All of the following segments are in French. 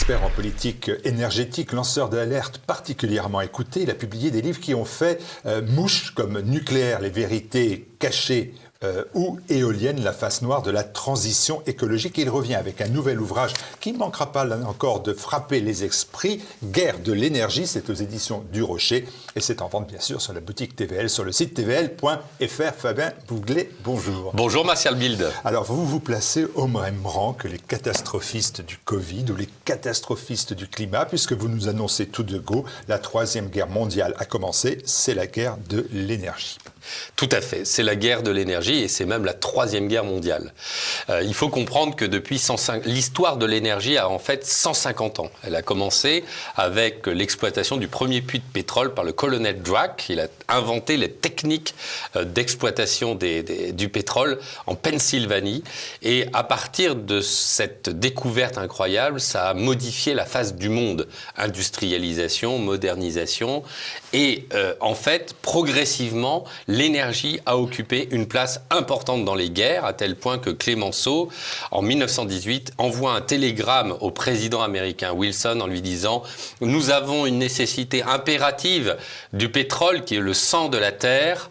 expert en politique énergétique, lanceur d'alerte particulièrement écouté. Il a publié des livres qui ont fait mouche, comme Nucléaire, les vérités cachées ou Éolienne, la face noire de la transition écologique. Et il revient avec un nouvel ouvrage qui ne manquera pas là encore de frapper les esprits, Guerre de l'énergie, c'est aux éditions du Rocher et c'est en vente bien sûr sur la boutique TVL, sur le site tvl.fr. Fabien Bouglet, bonjour. Bonjour Martial Bild. Alors vous vous placez au même rang que les catastrophistes du Covid ou les catastrophistes du climat, puisque vous nous annoncez tout de go, la troisième guerre mondiale a commencé, c'est la guerre de l'énergie. Tout à fait, c'est la guerre de l'énergie et c'est même la troisième guerre mondiale. Il faut comprendre que depuis l'histoire de l'énergie a en fait 150 ans. Elle a commencé avec l'exploitation du premier puits de pétrole par le colonel Drack. Il a inventé les techniques d'exploitation du pétrole en Pennsylvanie. Et à partir de cette découverte incroyable, ça a modifié la face du monde. Industrialisation, modernisation. Et en fait, progressivement, l'énergie a occupé une place importante dans les guerres, à tel point que Clemenceau, en 1918, envoie un télégramme au président américain Wilson en lui disant « Nous avons une nécessité impérative du pétrole, qui est le sang de la terre,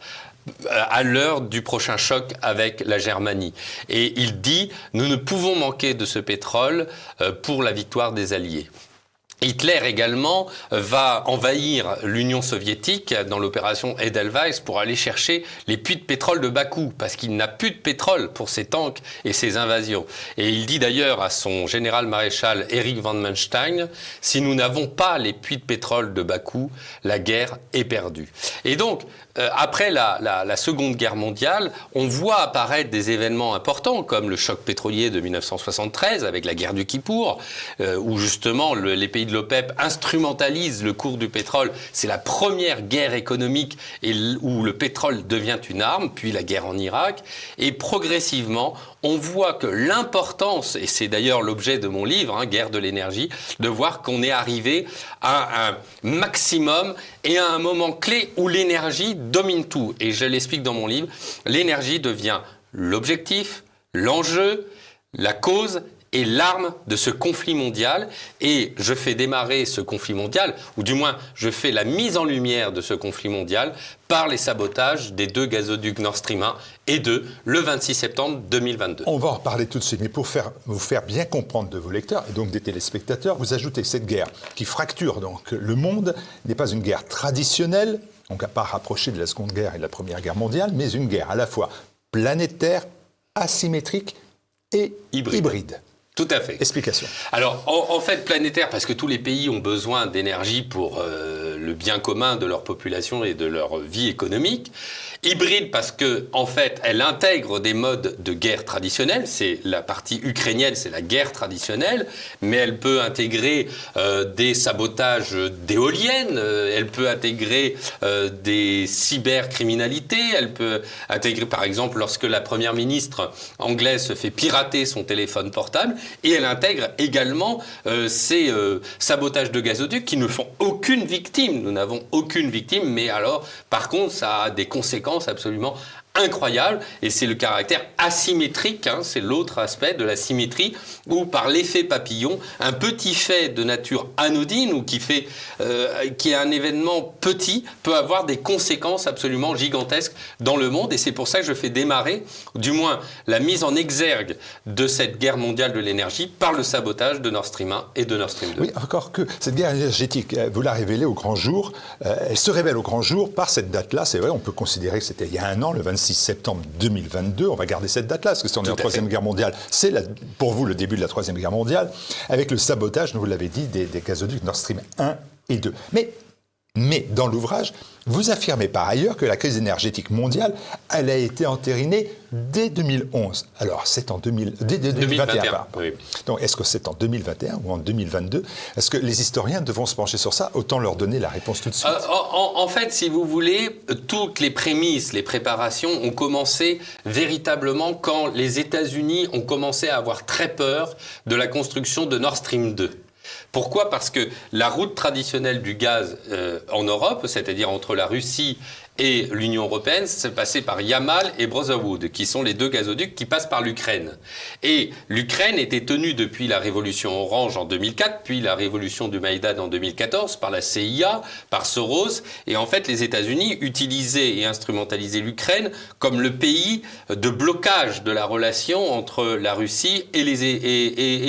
à l'heure du prochain choc avec la Germanie. » Et il dit « Nous ne pouvons manquer de ce pétrole pour la victoire des Alliés. » Hitler également va envahir l'Union soviétique dans l'opération Edelweiss pour aller chercher les puits de pétrole de Bakou, parce qu'il n'a plus de pétrole pour ses tanks et ses invasions. Et il dit d'ailleurs à son général maréchal Erich von Manstein, « Si nous n'avons pas les puits de pétrole de Bakou, la guerre est perdue. » Et donc, après la Seconde Guerre mondiale, on voit apparaître des événements importants comme le choc pétrolier de 1973 avec la guerre du Kippour, où justement les pays de l'OPEP instrumentalisent le cours du pétrole. C'est la première guerre économique où le pétrole devient une arme, puis la guerre en Irak. Et progressivement, on voit que l'importance, et c'est d'ailleurs l'objet de mon livre, Guerre de l'énergie, de voir qu'on est arrivé à un maximum et à un moment clé où l'énergie domine tout. Et je l'explique dans mon livre, l'énergie devient l'objectif, l'enjeu, la cause et l'arme de ce conflit mondial. Et je fais démarrer ce conflit mondial, ou du moins je fais la mise en lumière de ce conflit mondial par les sabotages des deux gazoducs Nord Stream 1 et 2 le 26 septembre 2022. On va en reparler tout de suite, mais pour vous faire bien comprendre de vos lecteurs et donc des téléspectateurs, vous ajoutez que cette guerre qui fracture donc le monde n'est pas une guerre traditionnelle, donc à part rapprocher de la Seconde Guerre et de la Première Guerre mondiale, mais une guerre à la fois planétaire, asymétrique et hybride. Tout à fait. Explication. Alors, en fait, planétaire, parce que tous les pays ont besoin d'énergie pour le bien commun de leur population et de leur vie économique. Hybride, parce que, en fait, elle intègre des modes de guerre traditionnels. C'est la partie ukrainienne, c'est la guerre traditionnelle, mais elle peut intégrer des sabotages d'éoliennes, elle peut intégrer des cybercriminalités, elle peut intégrer, par exemple, lorsque la première ministre anglaise se fait pirater son téléphone portable, et elle intègre également ces sabotages de gazoducs qui ne font aucune victime. Nous n'avons aucune victime, mais alors, par contre, ça a des conséquences absolument incroyable, et c'est le caractère asymétrique, c'est l'autre aspect de la symétrie, où par l'effet papillon, un petit fait de nature anodine ou qui est un événement petit peut avoir des conséquences absolument gigantesques dans le monde, et c'est pour ça que je fais démarrer, du moins la mise en exergue de cette guerre mondiale de l'énergie par le sabotage de Nord Stream 1 et de Nord Stream 2. Oui, encore que cette guerre énergétique, vous la révélez au grand jour, elle se révèle au grand jour par cette date-là, c'est vrai, on peut considérer que c'était il y a un an, le 26 septembre 2022, on va garder cette date-là, parce que si on est en Troisième Guerre mondiale, c'est pour vous le début de la Troisième Guerre mondiale, avec le sabotage, vous l'avez dit, des gazoducs Nord Stream 1 et 2. Mais dans l'ouvrage, vous affirmez par ailleurs que la crise énergétique mondiale, elle a été entérinée dès 2011. Alors, c'est dès 2021. Oui. Donc, est-ce que c'est en 2021 ou en 2022 ? Est-ce que les historiens devront se pencher sur ça ? Autant leur donner la réponse tout de suite. En fait, si vous voulez, toutes les prémices, les préparations ont commencé véritablement quand les États-Unis ont commencé à avoir très peur de la construction de Nord Stream 2. Pourquoi ? Parce que la route traditionnelle du gaz en Europe, c'est-à-dire entre la Russie et l'Union européenne, c'est passé par Yamal et Brotherwood, qui sont les deux gazoducs qui passent par l'Ukraine. Et l'Ukraine était tenue depuis la révolution orange en 2004, puis la révolution du Maïdan en 2014, par la CIA, par Soros. Et en fait, les États-Unis utilisaient et instrumentalisaient l'Ukraine comme le pays de blocage de la relation entre la Russie et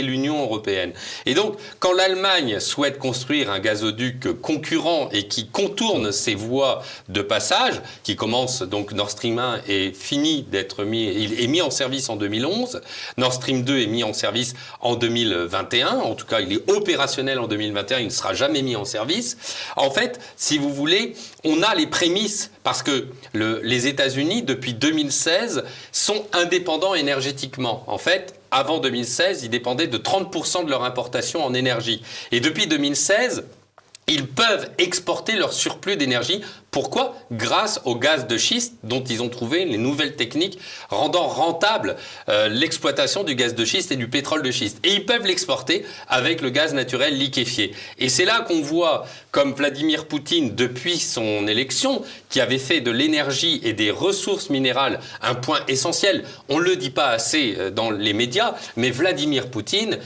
l'Union européenne. Et donc, quand l'Allemagne souhaite construire un gazoduc concurrent et qui contourne ses voies de passage, qui commence donc Nord Stream 1 est fini d'être il est mis en service en 2011. Nord Stream 2 est mis en service en 2021. En tout cas, il est opérationnel en 2021. Il ne sera jamais mis en service. En fait, si vous voulez, on a les prémices parce que les États-Unis, depuis 2016, sont indépendants énergétiquement. En fait, avant 2016, ils dépendaient de 30% de leur importation en énergie. Et depuis 2016, ils peuvent exporter leur surplus d'énergie. Pourquoi ? Grâce au gaz de schiste dont ils ont trouvé les nouvelles techniques rendant rentable l'exploitation du gaz de schiste et du pétrole de schiste. Et ils peuvent l'exporter avec le gaz naturel liquéfié. Et c'est là qu'on voit, comme Vladimir Poutine, depuis son élection, qui avait fait de l'énergie et des ressources minérales un point essentiel. On ne le dit pas assez dans les médias, mais Vladimir Poutine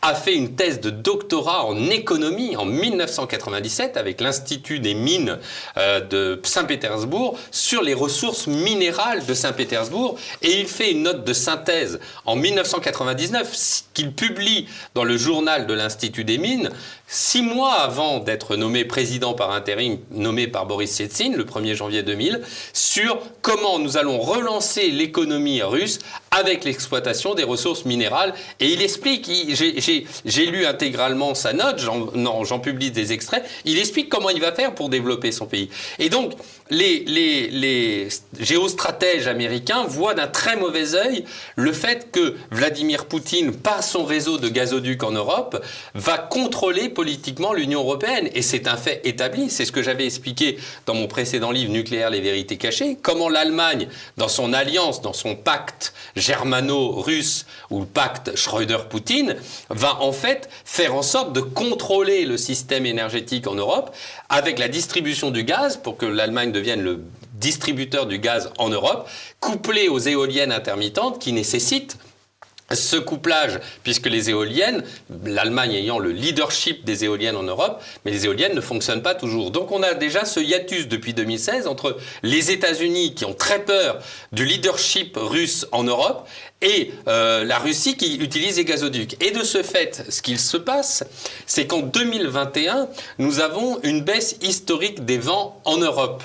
a fait une thèse de doctorat en économie en 1997 avec l'Institut des mines de Saint-Pétersbourg sur les ressources minérales de Saint-Pétersbourg et il fait une note de synthèse en 1999 qu'il publie dans le journal de l'Institut des mines 6 mois avant d'être nommé président par intérim, nommé par Boris Yeltsin le 1er janvier 2000, sur comment nous allons relancer l'économie russe avec l'exploitation des ressources minérales. Et il explique, j'ai lu intégralement sa note, j'en publie des extraits, il explique comment il va faire pour développer son pays. Et donc, les géostratèges américains voient d'un très mauvais œil le fait que Vladimir Poutine, par son réseau de gazoducs en Europe, va contrôler politiquement l'Union européenne. Et c'est un fait établi, c'est ce que j'avais expliqué dans mon précédent livre Nucléaire, les vérités cachées, comment l'Allemagne, dans son alliance, dans son pacte germano-russe ou le pacte Schröder-Poutine, va en fait faire en sorte de contrôler le système énergétique en Europe avec la distribution du gaz pour que l'Allemagne devienne le distributeur du gaz en Europe, couplé aux éoliennes intermittentes qui nécessitent ce couplage, puisque les éoliennes, l'Allemagne ayant le leadership des éoliennes en Europe, mais les éoliennes ne fonctionnent pas toujours. Donc on a déjà ce hiatus depuis 2016 entre les États-Unis qui ont très peur du leadership russe en Europe et la Russie qui utilise les gazoducs. Et de ce fait, ce qu'il se passe, c'est qu'en 2021, nous avons une baisse historique des vents en Europe,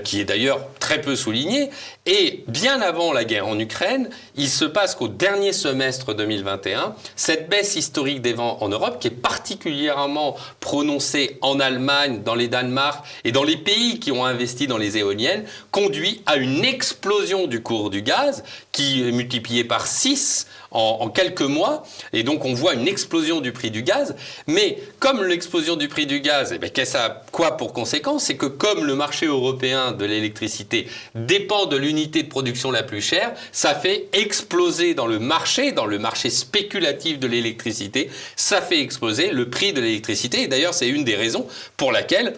qui est d'ailleurs très peu soulignée. Et bien avant la guerre en Ukraine, il se passe qu'au dernier semestre 2021, cette baisse historique des vents en Europe, qui est particulièrement prononcée en Allemagne, dans les Danemark et dans les pays qui ont investi dans les éoliennes, conduit à une explosion du cours du gaz qui est multiplié par 6 en quelques mois. Et donc, on voit une explosion du prix du gaz. Mais comme l'explosion du prix du gaz, ça a quoi pour conséquence ? C'est que comme le marché européen de l'électricité dépend de l'unité de production la plus chère, ça fait exploser dans le marché spéculatif de l'électricité, ça fait exploser le prix de l'électricité. Et d'ailleurs, c'est une des raisons pour laquelle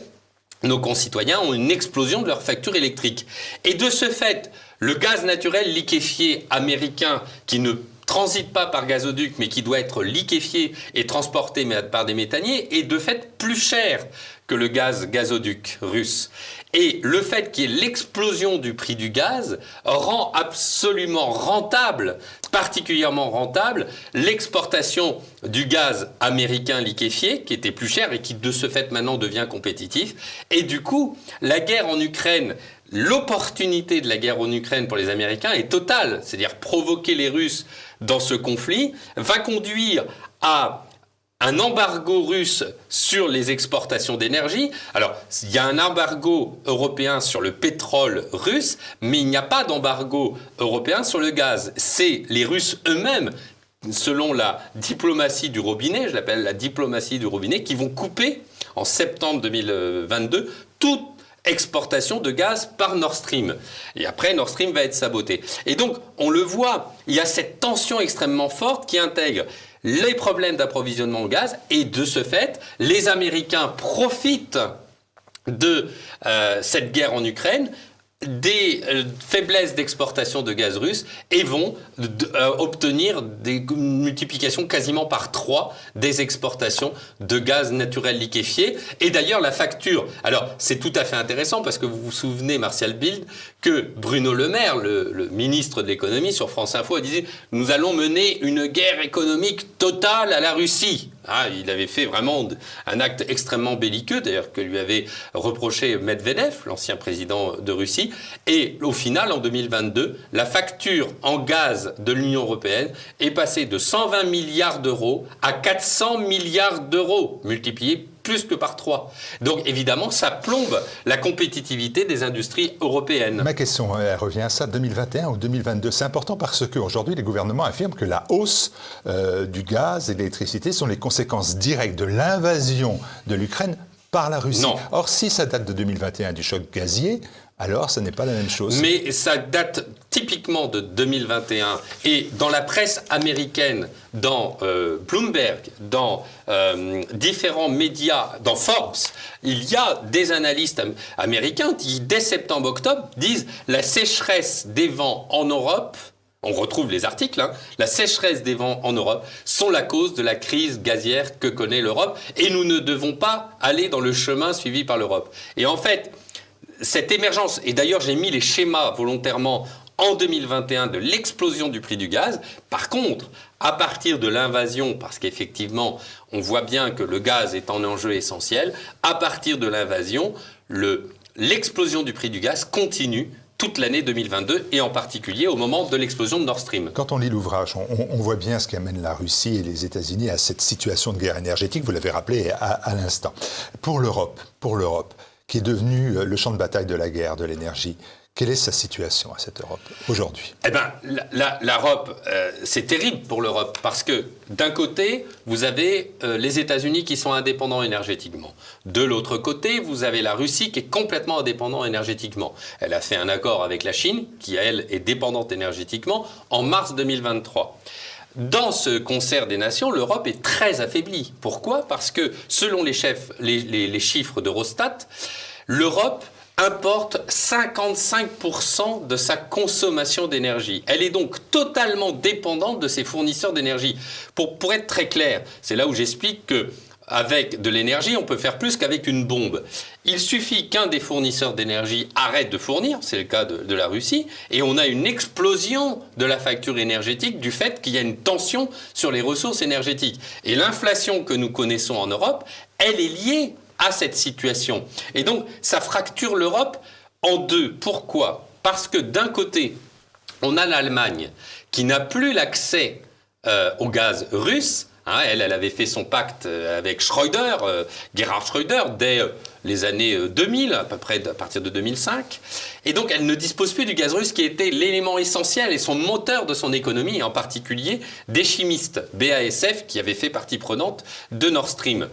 nos concitoyens ont une explosion de leur facture électrique. Et de ce fait, le gaz naturel liquéfié américain qui ne transite pas par gazoduc, mais qui doit être liquéfié et transporté par des méthaniers, est de fait plus cher que le gazoduc russe. Et le fait qu'il y ait l'explosion du prix du gaz rend absolument rentable, particulièrement rentable, l'exportation du gaz américain liquéfié, qui était plus cher et qui de ce fait maintenant devient compétitif. Et du coup, la guerre en Ukraine, l'opportunité de la guerre en Ukraine pour les Américains est totale. C'est-à-dire provoquer les Russes dans ce conflit va conduire à un embargo russe sur les exportations d'énergie. Alors, il y a un embargo européen sur le pétrole russe, mais il n'y a pas d'embargo européen sur le gaz. C'est les Russes eux-mêmes, selon la diplomatie du robinet, je l'appelle la diplomatie du robinet, qui vont couper en septembre 2022 toute exportation de gaz par Nord Stream. Et après, Nord Stream va être saboté. Et donc, on le voit, il y a cette tension extrêmement forte qui intègre les problèmes d'approvisionnement en gaz et de ce fait, les Américains profitent de cette guerre en Ukraine des faiblesses d'exportation de gaz russe et vont obtenir des multiplications quasiment par 3 des exportations de gaz naturel liquéfié. Et d'ailleurs, la facture... Alors, c'est tout à fait intéressant parce que vous vous souvenez, Martial Bild, que Bruno Le Maire, le ministre de l'économie, sur France Info, disait « Nous allons mener une guerre économique totale à la Russie ». Il avait fait vraiment un acte extrêmement belliqueux, d'ailleurs, que lui avait reproché Medvedev, l'ancien président de Russie. Et au final, en 2022, la facture en gaz de l'Union européenne est passée de 120 milliards d'euros à 400 milliards d'euros, multipliés plus que par 3. Donc évidemment, ça plombe la compétitivité des industries européennes. Ma question, elle revient à ça, 2021 ou 2022. C'est important parce qu'aujourd'hui, les gouvernements affirment que la hausse du gaz et de l'électricité sont les conséquences directes de l'invasion de l'Ukraine par la Russie. Non. Or, si ça date de 2021 du choc gazier, alors ce n'est pas la même chose. Mais ça date typiquement de 2021. Et dans la presse américaine, dans Bloomberg, dans différents médias, dans Forbes, il y a des analystes américains qui, dès septembre-octobre, disent la sécheresse des vents en Europe... On retrouve les articles, la sécheresse des vents en Europe sont la cause de la crise gazière que connaît l'Europe et nous ne devons pas aller dans le chemin suivi par l'Europe. Et en fait, cette émergence, et d'ailleurs j'ai mis les schémas volontairement en 2021 de l'explosion du prix du gaz. Par contre, à partir de l'invasion, parce qu'effectivement on voit bien que le gaz est un enjeu essentiel, à partir de l'invasion, l'explosion du prix du gaz continue toute l'année 2022 et en particulier au moment de l'explosion de Nord Stream. Quand on lit l'ouvrage, on voit bien ce qui amène la Russie et les États-Unis à cette situation de guerre énergétique, vous l'avez rappelé à l'instant. Pour l'Europe, qui est devenue le champ de bataille de la guerre, de l'énergie, quelle est sa situation à cette Europe aujourd'hui ? Eh bien, l'Europe, c'est terrible pour l'Europe parce que d'un côté, vous avez les États-Unis qui sont indépendants énergétiquement. De l'autre côté, vous avez la Russie qui est complètement indépendante énergétiquement. Elle a fait un accord avec la Chine qui, elle, est dépendante énergétiquement en mars 2023. Dans ce concert des nations, l'Europe est très affaiblie. Pourquoi ? Parce que selon les chiffres d'Eurostat, l'Europe importe 55% de sa consommation d'énergie. Elle est donc totalement dépendante de ses fournisseurs d'énergie. Pour être très clair, c'est là où j'explique que avec de l'énergie, on peut faire plus qu'avec une bombe. Il suffit qu'un des fournisseurs d'énergie arrête de fournir, c'est le cas de la Russie, et on a une explosion de la facture énergétique du fait qu'il y a une tension sur les ressources énergétiques. Et l'inflation que nous connaissons en Europe, elle est liée à cette situation. Et donc, ça fracture l'Europe en deux. Pourquoi ? Parce que d'un côté, on a l'Allemagne qui n'a plus l'accès au gaz russe. Elle avait fait son pacte avec Gerhard Schröder, dès les années 2000, à peu près à partir de 2005. Et donc, elle ne dispose plus du gaz russe qui était l'élément essentiel et son moteur de son économie, et en particulier des chimistes, BASF, qui avait fait partie prenante de Nord Stream.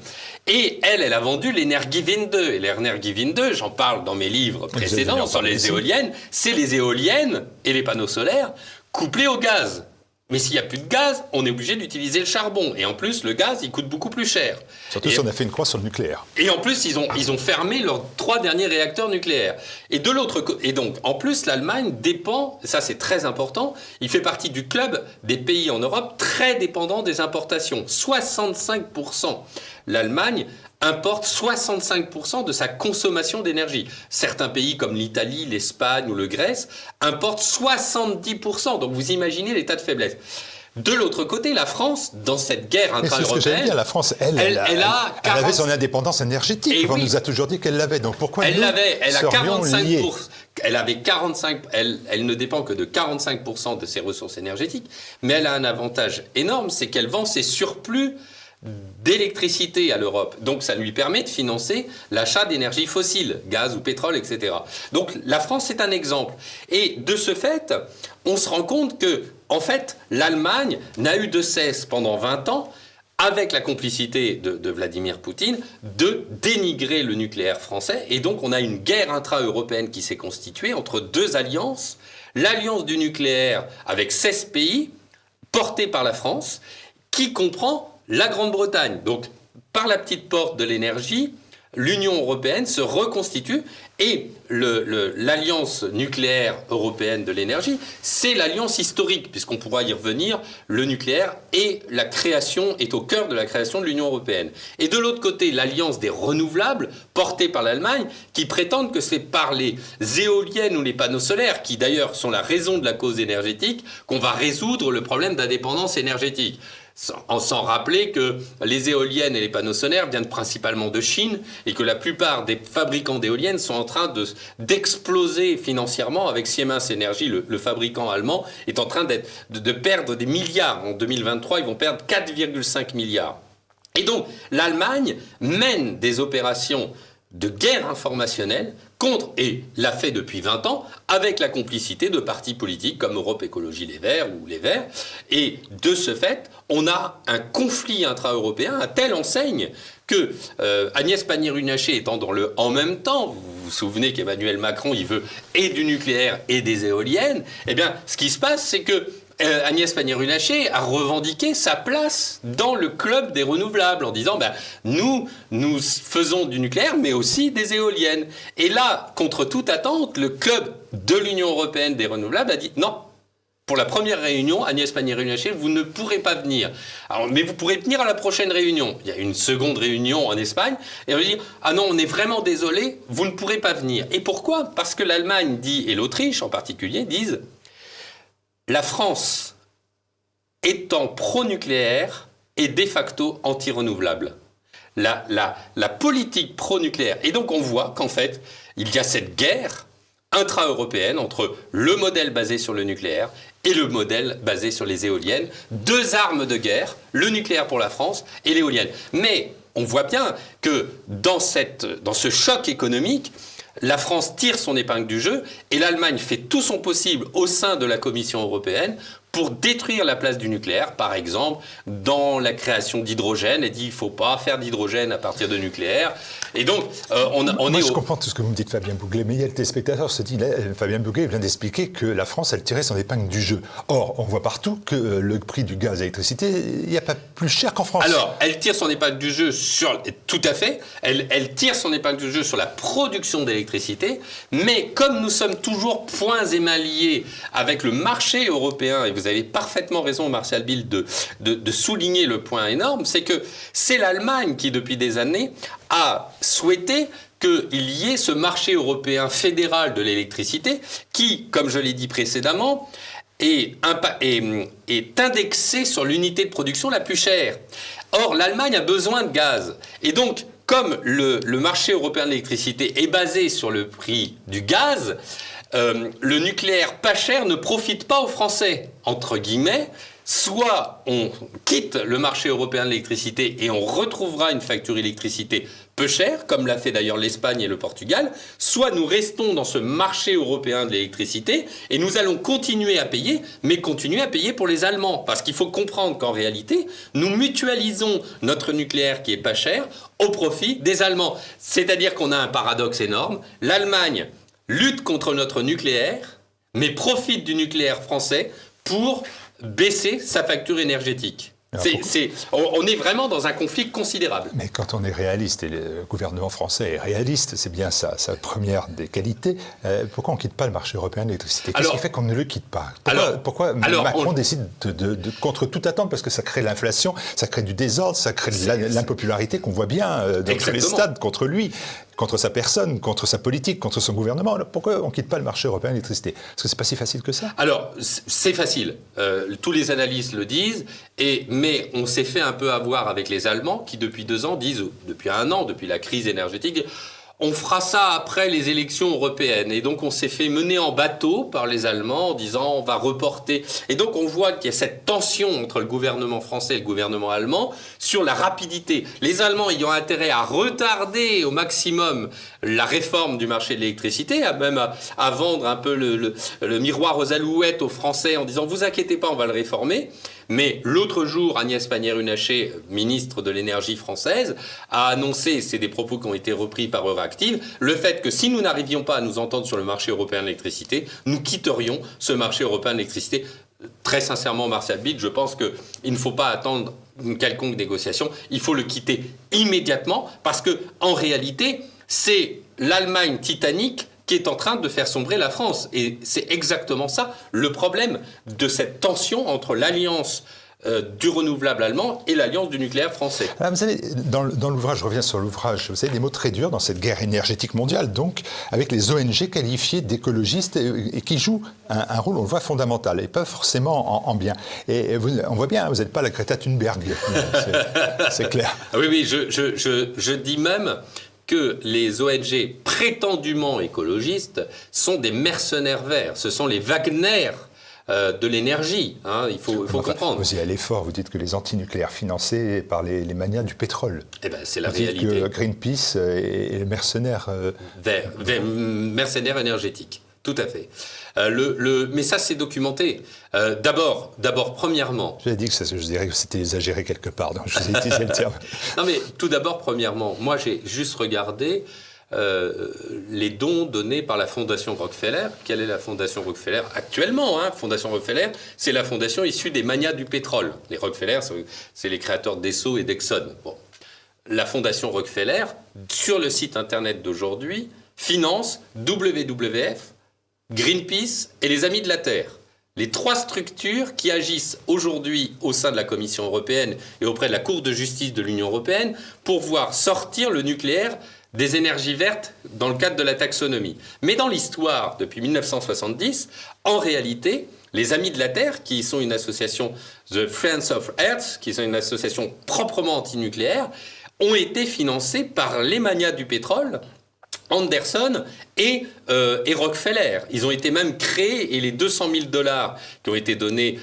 Et elle a vendu l'Energiewind 2. Et l'Energiewind 2, j'en parle dans mes livres précédents sur les éoliennes, c'est les éoliennes et les panneaux solaires couplés au gaz. Mais s'il n'y a plus de gaz, on est obligé d'utiliser le charbon. Et en plus, le gaz, il coûte beaucoup plus cher. Surtout si on a fait une croix sur le nucléaire. Et en plus, ils ont fermé leurs 3 derniers réacteurs nucléaires. Et de l'autre côté, et donc, en plus, l'Allemagne dépend, ça c'est très important, il fait partie du club des pays en Europe très dépendants des importations. 65%. L'Allemagne importe 65% de sa consommation d'énergie. Certains pays comme l'Italie, l'Espagne ou le Grèce importent 70%. Donc vous imaginez l'état de faiblesse. De l'autre côté, la France, dans cette guerre intra-européenne... C'est ce que j'allais dire, la France, elle avait son indépendance énergétique. On nous a toujours dit qu'elle l'avait. Donc pourquoi elle ne dépend que de 45% de ses ressources énergétiques, mais elle a un avantage énorme, c'est qu'elle vend ses surplus d'électricité à l'Europe. Donc ça lui permet de financer l'achat d'énergie fossile, gaz ou pétrole, etc. Donc la France, c'est un exemple. Et de ce fait, on se rend compte que, en fait, l'Allemagne n'a eu de cesse pendant 20 ans, avec la complicité de Vladimir Poutine, de dénigrer le nucléaire français. Et donc on a une guerre intra-européenne qui s'est constituée entre deux alliances. L'alliance du nucléaire avec 16 pays, portée par la France, qui comprend la Grande-Bretagne. Donc, par la petite porte de l'énergie, l'Union européenne se reconstitue et l'alliance nucléaire européenne de l'énergie, c'est l'alliance historique, puisqu'on pourra y revenir, le nucléaire et la création est au cœur de la création de l'Union européenne. Et de l'autre côté, l'alliance des renouvelables, portée par l'Allemagne, qui prétendent que c'est par les éoliennes ou les panneaux solaires, qui d'ailleurs sont la raison de la cause énergétique, qu'on va résoudre le problème d'indépendance énergétique. Sans rappeler que les éoliennes et les panneaux solaires viennent principalement de Chine et que la plupart des fabricants d'éoliennes sont en train d'exploser financièrement avec Siemens Energy, le fabricant allemand, est en train de perdre des milliards. En 2023, ils vont perdre 4,5 milliards. Et donc, l'Allemagne mène des opérations de guerre informationnelle contre, et l'a fait depuis 20 ans, avec la complicité de partis politiques comme Europe Écologie Les Verts ou Les Verts. Et de ce fait, on a un conflit intra-européen à telle enseigne que Agnès Pannier-Runacher étant dans le « en même temps », vous vous souvenez qu'Emmanuel Macron, il veut et du nucléaire et des éoliennes, eh bien, ce qui se passe, c'est que Agnès Pannier-Runacher a revendiqué sa place dans le club des renouvelables en disant nous faisons du nucléaire mais aussi des éoliennes. Et là, contre toute attente, le club de l'Union européenne des renouvelables a dit non. Pour la première réunion, Agnès Pannier-Runacher, vous ne pourrez pas venir. Alors, mais vous pourrez venir à la prochaine réunion. Il y a une seconde réunion en Espagne et on dit ah non, on est vraiment désolé, vous ne pourrez pas venir. Et pourquoi ? Parce que l'Allemagne dit, et l'Autriche en particulier, disent la France, étant pro-nucléaire, est de facto anti-renouvelable. La politique pro-nucléaire. Et donc on voit qu'en fait, il y a cette guerre intra-européenne entre le modèle basé sur le nucléaire et le modèle basé sur les éoliennes. Deux armes de guerre, le nucléaire pour la France et l'éolienne. Mais on voit bien que dans ce choc économique, la France tire son épingle du jeu et l'Allemagne fait tout son possible au sein de la Commission européenne pour détruire la place du nucléaire, par exemple, dans la création d'hydrogène. Elle dit qu'il ne faut pas faire d'hydrogène à partir de nucléaire. Et donc, je comprends tout ce que vous me dites, Fabien Bouglet, mais il y a le téléspectateur se dit, là, Fabien Bouglet vient d'expliquer que la France, elle tirait son épingle du jeu. Or, on voit partout que le prix du gaz et l'électricité, il n'y a pas plus cher qu'en France. Alors, elle tire son épingle du jeu tout à fait, elle tire son épingle du jeu sur la production d'électricité, mais comme nous sommes toujours poings et mains liés avec le marché européen, et vous avez parfaitement raison, Martial Bill, de souligner le point énorme, c'est que c'est l'Allemagne qui, depuis des années, a souhaité qu'il y ait ce marché européen fédéral de l'électricité qui, comme je l'ai dit précédemment, est indexé sur l'unité de production la plus chère. Or, l'Allemagne a besoin de gaz. Et donc, comme le marché européen de l'électricité est basé sur le prix du gaz, le nucléaire pas cher ne profite pas aux Français, entre guillemets. Soit on quitte le marché européen de l'électricité et on retrouvera une facture d'électricité peu chère, comme l'a fait d'ailleurs l'Espagne et le Portugal, soit nous restons dans ce marché européen de l'électricité et nous allons continuer à payer, mais continuer à payer pour les Allemands. Parce qu'il faut comprendre qu'en réalité, nous mutualisons notre nucléaire qui est pas cher au profit des Allemands. C'est-à-dire qu'on a un paradoxe énorme. L'Allemagne lutte contre notre nucléaire, mais profite du nucléaire français pour baisser sa facture énergétique. On est vraiment dans un conflit considérable. Mais quand on est réaliste, et le gouvernement français est réaliste, c'est bien ça, sa première des qualités, pourquoi on ne quitte pas le marché européen de l'électricité ? Qu'est-ce qui fait qu'on ne le quitte pas ? Pourquoi Macron décide contre toute attente ? Parce que ça crée l'inflation, ça crée du désordre, ça crée de l'impopularité qu'on voit bien dans tous les stades contre lui, contre sa personne, contre sa politique, contre son gouvernement. Alors pourquoi on ne quitte pas le marché européen de l'électricité ? Parce que c'est pas si facile que ça. Alors, c'est facile. Tous les analystes le disent, mais on s'est fait un peu avoir avec les Allemands qui, depuis 2 ans, disent, depuis 1 an, depuis la crise énergétique, on fera ça après les élections européennes. Et donc, on s'est fait mener en bateau par les Allemands en disant on va reporter. Et donc, on voit qu'il y a cette tension entre le gouvernement français et le gouvernement allemand sur la rapidité. Les Allemands ayant intérêt à retarder au maximum la réforme du marché de l'électricité, à vendre un peu le miroir aux alouettes aux Français en disant vous inquiétez pas, on va le réformer. Mais l'autre jour, Agnès Pannier-Runacher, ministre de l'énergie française, a annoncé, c'est des propos qui ont été repris par Euractiv, le fait que si nous n'arrivions pas à nous entendre sur le marché européen de l'électricité, nous quitterions ce marché européen de l'électricité. Très sincèrement, Martial Bitt, je pense qu'il ne faut pas attendre une quelconque négociation, il faut le quitter immédiatement parce que en réalité, c'est l'Allemagne titanique qui est en train de faire sombrer la France. Et c'est exactement ça le problème de cette tension entre l'alliance du renouvelable allemand et l'alliance du nucléaire français. Alors, vous savez, dans l'ouvrage, je reviens sur l'ouvrage, vous savez, des mots très durs dans cette guerre énergétique mondiale, donc, avec les ONG qualifiées d'écologistes et qui jouent un rôle, on le voit, fondamental, et pas forcément en bien. Et on voit bien, vous n'êtes pas la Greta Thunberg, c'est clair. Oui, je dis même que les ONG prétendument écologistes sont des mercenaires verts, ce sont les Wagner de l'énergie, hein, il faut comprendre. Vous y allez fort, vous dites que les antinucléaires financés par les manias du pétrole. Eh ben, c'est la vous réalité. Dites que Greenpeace est le mercenaire... mercenaire énergétique, tout à fait. Mais ça, c'est documenté. D'abord, premièrement... J'avais dit que je dirais que c'était exagéré quelque part, donc je vous ai utilisé le terme. Non, mais tout d'abord, premièrement, moi, j'ai juste regardé les dons donnés par la Fondation Rockefeller. Quelle est la Fondation Rockefeller actuellement, hein? Fondation Rockefeller, c'est la fondation issue des manias du pétrole. Les Rockefeller, c'est les créateurs d'Esso et d'Exxon. Bon. La Fondation Rockefeller, sur le site internet d'aujourd'hui, finance WWF, Greenpeace et les Amis de la Terre. Les trois structures qui agissent aujourd'hui au sein de la Commission européenne et auprès de la Cour de justice de l'Union européenne pour voir sortir le nucléaire des énergies vertes dans le cadre de la taxonomie. Mais dans l'histoire, depuis 1970, en réalité, les Amis de la Terre, qui sont une association, The Friends of Earth, qui sont une association proprement antinucléaire, ont été financés par les manias du pétrole, Anderson et Rockefeller. Ils ont été même créés et les 200 000 $ qui ont été donnés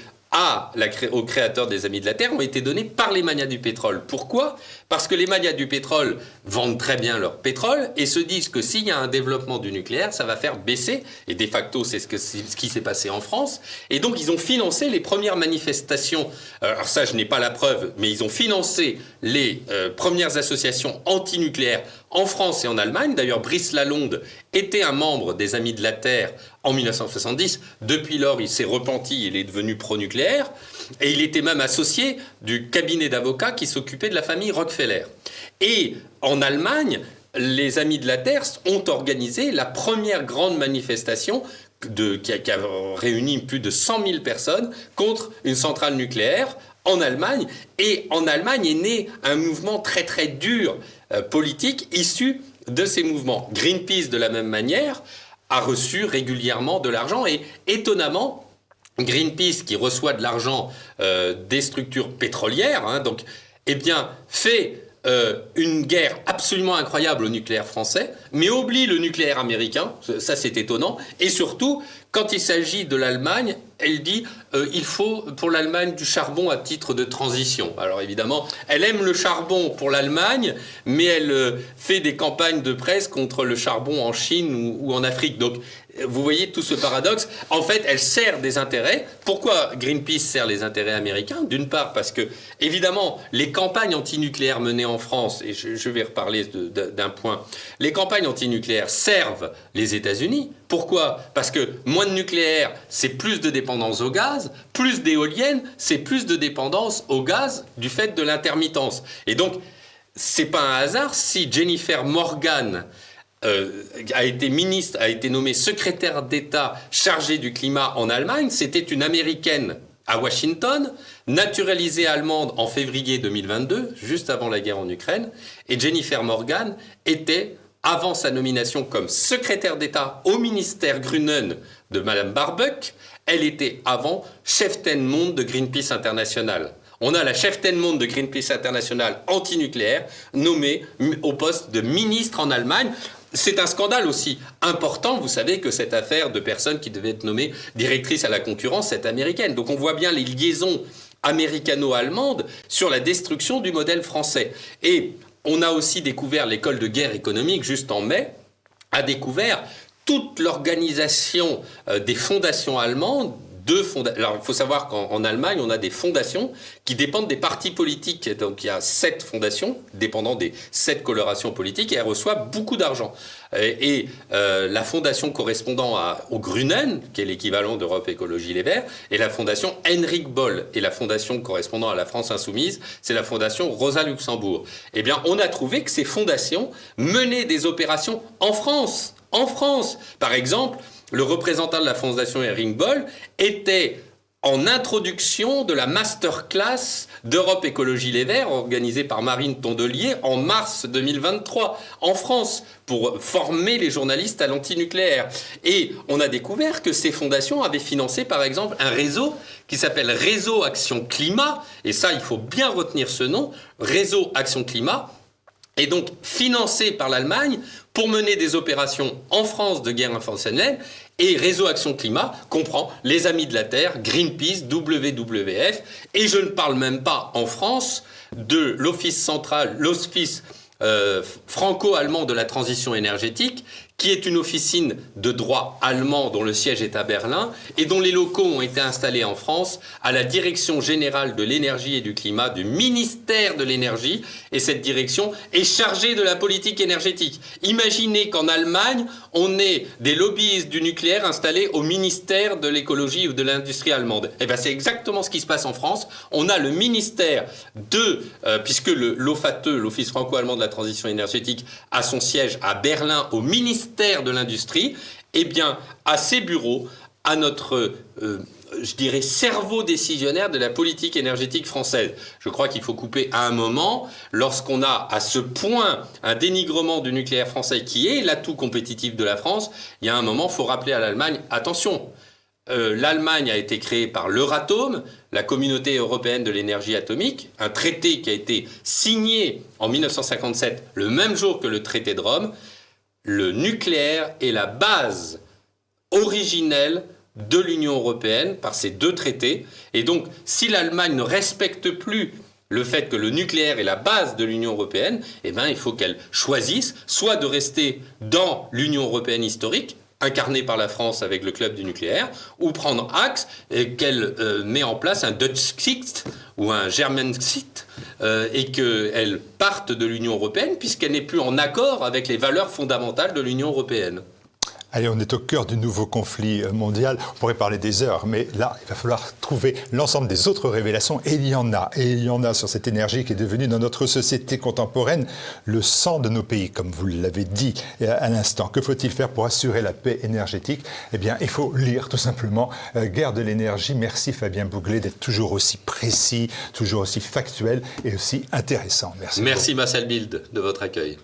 aux créateurs des Amis de la Terre ont été donnés par les manias du pétrole. Pourquoi ? Parce que les manias du pétrole vendent très bien leur pétrole et se disent que s'il y a un développement du nucléaire, ça va faire baisser. Et de facto, c'est ce qui s'est passé en France. Et donc, ils ont financé les premières manifestations. Alors ça, je n'ai pas la preuve, mais ils ont financé les premières associations antinucléaires en France et en Allemagne. D'ailleurs, Brice Lalonde était un membre des Amis de la Terre en 1970. Depuis lors, il s'est repenti, il est devenu pro-nucléaire. Et il était même associé du cabinet d'avocats qui s'occupait de la famille Rockefeller. Et en Allemagne, les Amis de la Terre ont organisé la première grande manifestation qui a réuni plus de 100 000 personnes contre une centrale nucléaire en Allemagne. Et en Allemagne est né un mouvement très très dur politique issu de ces mouvements. Greenpeace, de la même manière, a reçu régulièrement de l'argent et étonnamment, Greenpeace, qui reçoit de l'argent des structures pétrolières, hein, donc, eh bien, fait une guerre absolument incroyable au nucléaire français, mais oublie le nucléaire américain, ça c'est étonnant, et surtout, quand il s'agit de l'Allemagne, elle dit il faut pour l'Allemagne du charbon à titre de transition. Alors évidemment, elle aime le charbon pour l'Allemagne, mais elle fait des campagnes de presse contre le charbon en Chine ou en Afrique. Donc vous voyez tout ce paradoxe. En fait, elle sert des intérêts. Pourquoi Greenpeace sert les intérêts américains ? D'une part, parce que, évidemment, les campagnes antinucléaires menées en France, et je vais reparler d'un point, les campagnes antinucléaires servent les États-Unis. Pourquoi ? Parce que moins de nucléaire, c'est plus de dépendance au gaz, plus d'éoliennes, c'est plus de dépendance au gaz du fait de l'intermittence. Et donc, c'est pas un hasard si Jennifer Morgan a été nommée secrétaire d'État chargée du climat en Allemagne. C'était une Américaine à Washington, naturalisée allemande en février 2022, juste avant la guerre en Ukraine. Et Jennifer Morgan était, avant sa nomination comme secrétaire d'État au ministère Grünen de Madame Barbuck, elle était avant chef-den-monde de Greenpeace International. On a la chef-den-monde de Greenpeace International antinucléaire nommée au poste de ministre en Allemagne. C'est un scandale aussi important. Vous savez que cette affaire de personnes qui devaient être nommées directrices à la concurrence est américaine. Donc on voit bien les liaisons américano-allemandes sur la destruction du modèle français. Et on a aussi découvert, l'école de guerre économique, juste en mai, a découvert toute l'organisation des fondations allemandes deux fondations. Alors, il faut savoir qu'en Allemagne, on a des fondations qui dépendent des partis politiques. Donc, il y a 7 fondations dépendant des 7 colorations politiques et elles reçoivent beaucoup d'argent. Et la fondation correspondant au Grünen, qui est l'équivalent d'Europe Écologie Les Verts, et la fondation Henrik Boll. Et la fondation correspondant à la France Insoumise, c'est la fondation Rosa Luxembourg. Eh bien, on a trouvé que ces fondations menaient des opérations en France. En France, par exemple, le représentant de la fondation Henrik Boll était en introduction de la masterclass d'Europe Écologie Les Verts, organisée par Marine Tondelier en mars 2023, en France, pour former les journalistes à l'antinucléaire. Et on a découvert que ces fondations avaient financé, par exemple, un réseau qui s'appelle Réseau Action Climat, et ça, il faut bien retenir ce nom, Réseau Action Climat, et donc financé par l'Allemagne pour mener des opérations en France de guerre informationnelle. Et Réseau Action Climat comprend les Amis de la Terre, Greenpeace, WWF, et je ne parle même pas en France de l'Office central, l'Office franco-allemand de la transition énergétique, qui est une officine de droit allemand dont le siège est à Berlin et dont les locaux ont été installés en France à la Direction générale de l'énergie et du climat du ministère de l'énergie. Et cette direction est chargée de la politique énergétique. Imaginez qu'en Allemagne, on ait des lobbyistes du nucléaire installés au ministère de l'écologie ou de l'industrie allemande. Eh bien, c'est exactement ce qui se passe en France. On a le ministère puisque l'OFATE, l'Office franco-allemand de la transition énergétique, a son siège à Berlin au ministère de l'Industrie, eh bien, à ces bureaux, à notre, je dirais, cerveau décisionnaire de la politique énergétique française. Je crois qu'il faut couper à un moment, lorsqu'on a à ce point un dénigrement du nucléaire français qui est l'atout compétitif de la France, il y a un moment, il faut rappeler à l'Allemagne, attention, l'Allemagne a été créée par l'Euratom, la Communauté européenne de l'énergie atomique, un traité qui a été signé en 1957, le même jour que le traité de Rome. Le nucléaire est la base originelle de l'Union européenne par ces 2 traités. Et donc, si l'Allemagne ne respecte plus le fait que le nucléaire est la base de l'Union européenne, eh bien, il faut qu'elle choisisse soit de rester dans l'Union européenne historique, incarnée par la France avec le club du nucléaire, ou prendre acte qu'elle met en place un Deutschexit ou un Germanexit, et qu'elle parte de l'Union européenne puisqu'elle n'est plus en accord avec les valeurs fondamentales de l'Union européenne. Allez, on est au cœur du nouveau conflit mondial. On pourrait parler des heures, mais là, il va falloir trouver l'ensemble des autres révélations. Et il y en a sur cette énergie qui est devenue dans notre société contemporaine le sang de nos pays, comme vous l'avez dit à l'instant. Que faut-il faire pour assurer la paix énergétique ? Eh bien, il faut lire tout simplement Guerre de l'énergie. Merci Fabien Bouglet d'être toujours aussi précis, toujours aussi factuel et aussi intéressant. Merci Marcel Bild de votre accueil.